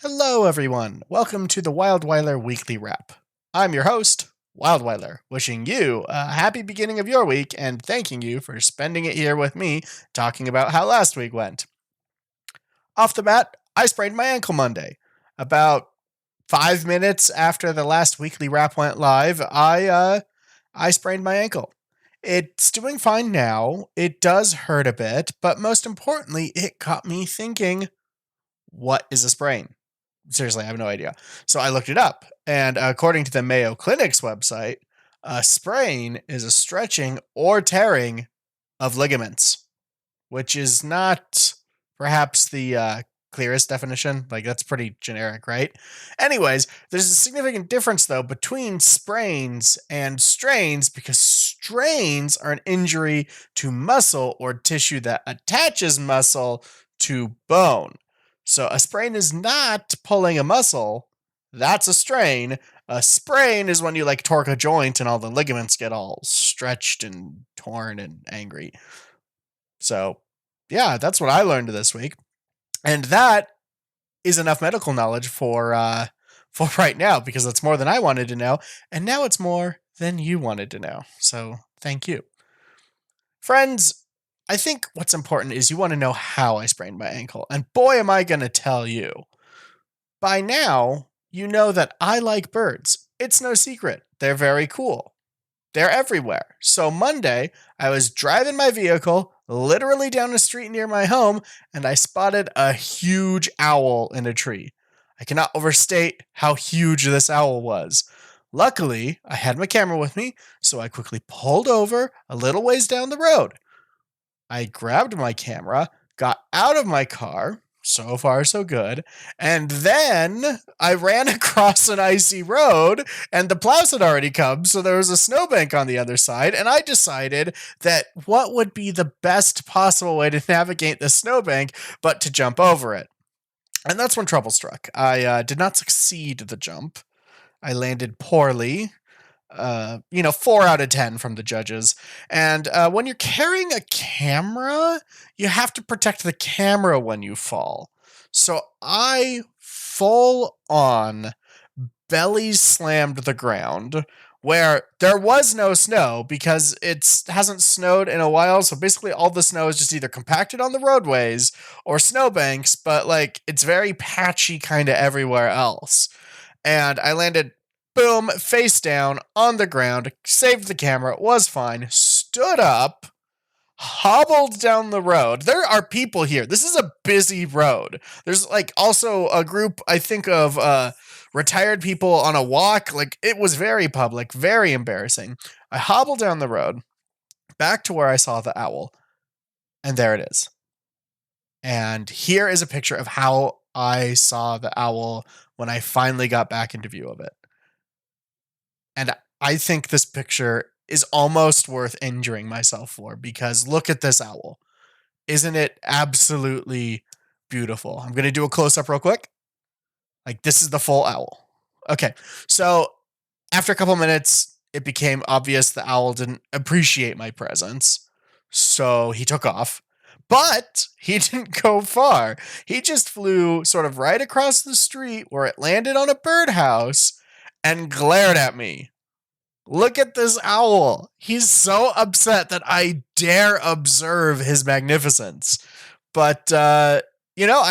Hello, everyone. Welcome to the WildWeiler Weekly Wrap. I'm your host, WildWeiler, wishing you a happy beginning of your week and thanking you for spending it here with me talking about how last week went. Off the bat, I sprained my ankle Monday. About 5 minutes after the last weekly wrap went live, I sprained my ankle. It's doing fine now. It does hurt a bit, but most importantly, it got me thinking, what is a sprain? Seriously, I have no idea. So I looked it up, and according to the Mayo Clinic's website, a sprain is a stretching or tearing of ligaments, which is not perhaps the clearest definition. Like, that's pretty generic, right? Anyways, there's a significant difference, though, between sprains and strains, because strains are an injury to muscle or tissue that attaches muscle to bone. So a sprain is not pulling a muscle. That's a strain. A sprain is when you like torque a joint and all the ligaments get all stretched and torn and angry. So, yeah, that's what I learned this week. And that is enough medical knowledge for right now, because that's more than I wanted to know, and now it's more than you wanted to know. So, thank you. Friends, I think what's important is you want to know how I sprained my ankle, and boy am I going to tell you. By now, you know that I like birds. It's no secret. They're very cool. They're everywhere. So Monday, I was driving my vehicle literally down a street near my home, and I spotted a huge owl in a tree. I cannot overstate how huge this owl was. Luckily, I had my camera with me, so I quickly pulled over a little ways down the road. I grabbed my camera, got out of my car, so far so good, and then I ran across an icy road, and the plows had already come, so there was a snowbank on the other side, and I decided that what would be the best possible way to navigate the snowbank but to jump over it. And that's when trouble struck. I did not succeed the jump. I landed poorly. 4 out of 10 from the judges. And when you're carrying a camera, you have to protect the camera when you fall. So I full on belly slammed the ground where there was no snow because it hasn't snowed in a while. So basically all the snow is just either compacted on the roadways or snowbanks, but like it's very patchy kind of everywhere else. And I landed boom, face down on the ground, saved the camera, was fine, stood up, hobbled down the road. There are people here. This is a busy road. There's like also a group, I think, of retired people on a walk. Like it was very public, very embarrassing. I hobbled down the road back to where I saw the owl, and there it is. And here is a picture of how I saw the owl when I finally got back into view of it. And I think this picture is almost worth injuring myself for, because look at this owl. Isn't it absolutely beautiful? I'm going to do a close-up real quick. Like, this is the full owl. Okay, so after a couple minutes, it became obvious the owl didn't appreciate my presence, so he took off. But he didn't go far. He just flew sort of right across the street where it landed on a birdhouse and glared at me. Look at this owl. He's so upset that I dare observe his magnificence. But, I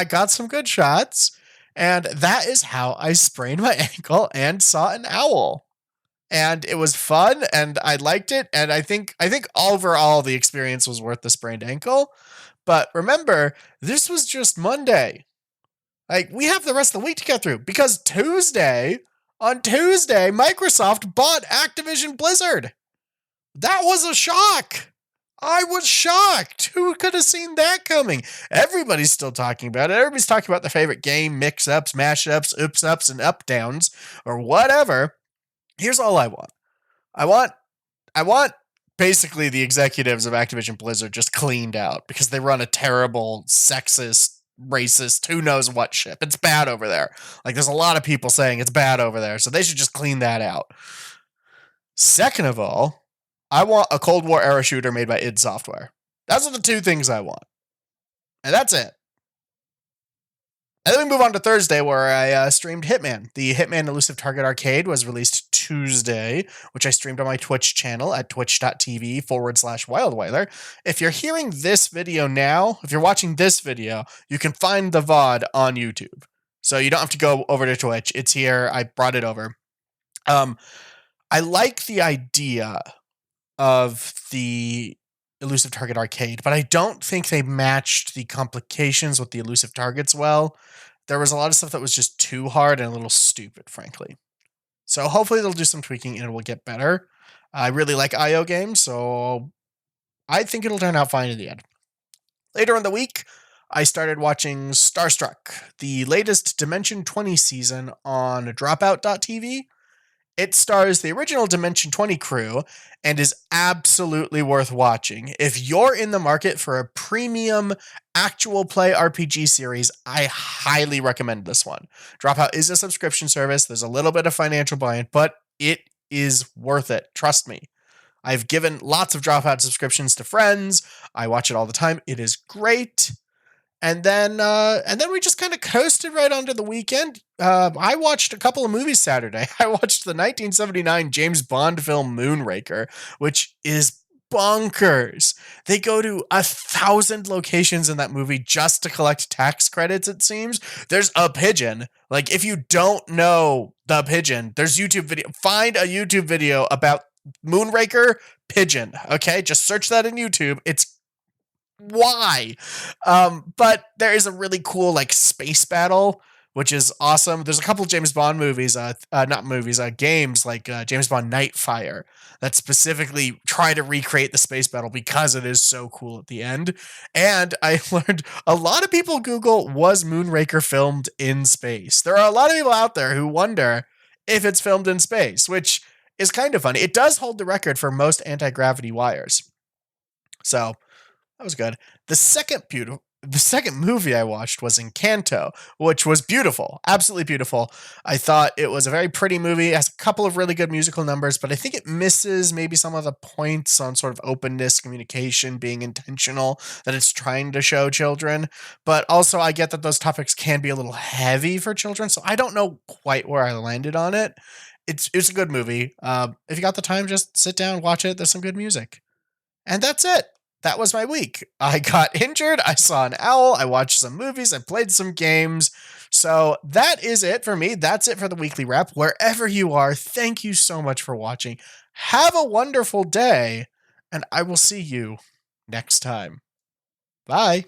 got some good shots, and that is how I sprained my ankle and saw an owl. And it was fun, and I liked it, and I think overall the experience was worth the sprained ankle. But remember, this was just Monday. Like, we have the rest of the week to get through, because on Tuesday, Microsoft bought Activision Blizzard. That was a shock. I was shocked. Who could have seen that coming? Everybody's still talking about it. Everybody's talking about their favorite game mix-ups, mash-ups, oops-ups, and up-downs, or whatever. Here's all I want. I want basically the executives of Activision Blizzard just cleaned out, because they run a terrible, sexist, racist, who knows what ship. It's bad over there. Like, there's a lot of people saying it's bad over there, so they should just clean that out. Second of all, I want a Cold War era shooter made by id Software. Those are the two things I want. And that's it. And then we move on to Thursday, where I streamed Hitman. The Hitman Elusive Target Arcade was released Tuesday, which I streamed on my Twitch channel at twitch.tv/WildWeiler. If you're hearing this video now, if you're watching this video, you can find the VOD on YouTube. So you don't have to go over to Twitch. It's here. I brought it over. I like the idea of the Elusive Target Arcade, but I don't think they matched the complications with the elusive targets well. There was a lot of stuff that was just too hard and a little stupid, frankly. So hopefully they'll do some tweaking and it will get better. I really like IO games, so I think it'll turn out fine in the end. Later in the week, I started watching Starstruck, the latest Dimension 20 season on Dropout.tv. It stars the original Dimension 20 crew and is absolutely worth watching. If you're in the market for a premium actual play RPG series, I highly recommend this one. Dropout is a subscription service. There's a little bit of financial buy-in, but it is worth it. Trust me. I've given lots of Dropout subscriptions to friends. I watch it all the time. It is great. And then we just kind of coasted right onto the weekend. I watched a couple of movies Saturday. I watched the 1979 James Bond film Moonraker, which is bonkers. They go to 1,000 locations in that movie just to collect tax credits, it seems. There's a pigeon. Like, if you don't know the pigeon, there's YouTube video. Find a YouTube video about Moonraker pigeon, okay? Just search that in YouTube. It's why? But there is a really cool like space battle, which is awesome. There's a couple of James Bond movies, games like James Bond Nightfire that specifically try to recreate the space battle because it is so cool at the end. And I learned a lot of people Google, was Moonraker filmed in space? There are a lot of people out there who wonder if it's filmed in space, which is kind of funny. It does hold the record for most anti-gravity wires. So that was good. The second movie I watched was Encanto, which was beautiful, absolutely beautiful. I thought it was a very pretty movie. It has a couple of really good musical numbers, but I think it misses maybe some of the points on sort of openness, communication, being intentional that it's trying to show children. But also, I get that those topics can be a little heavy for children, so I don't know quite where I landed on it. It's a good movie. If you got the time, just sit down, watch it. There's some good music. And that's it. That was my week. I got injured. I saw an owl. I watched some movies. I played some games. So that is it for me. That's it for the weekly wrap. Wherever you are, thank you so much for watching. Have a wonderful day, and I will see you next time. Bye.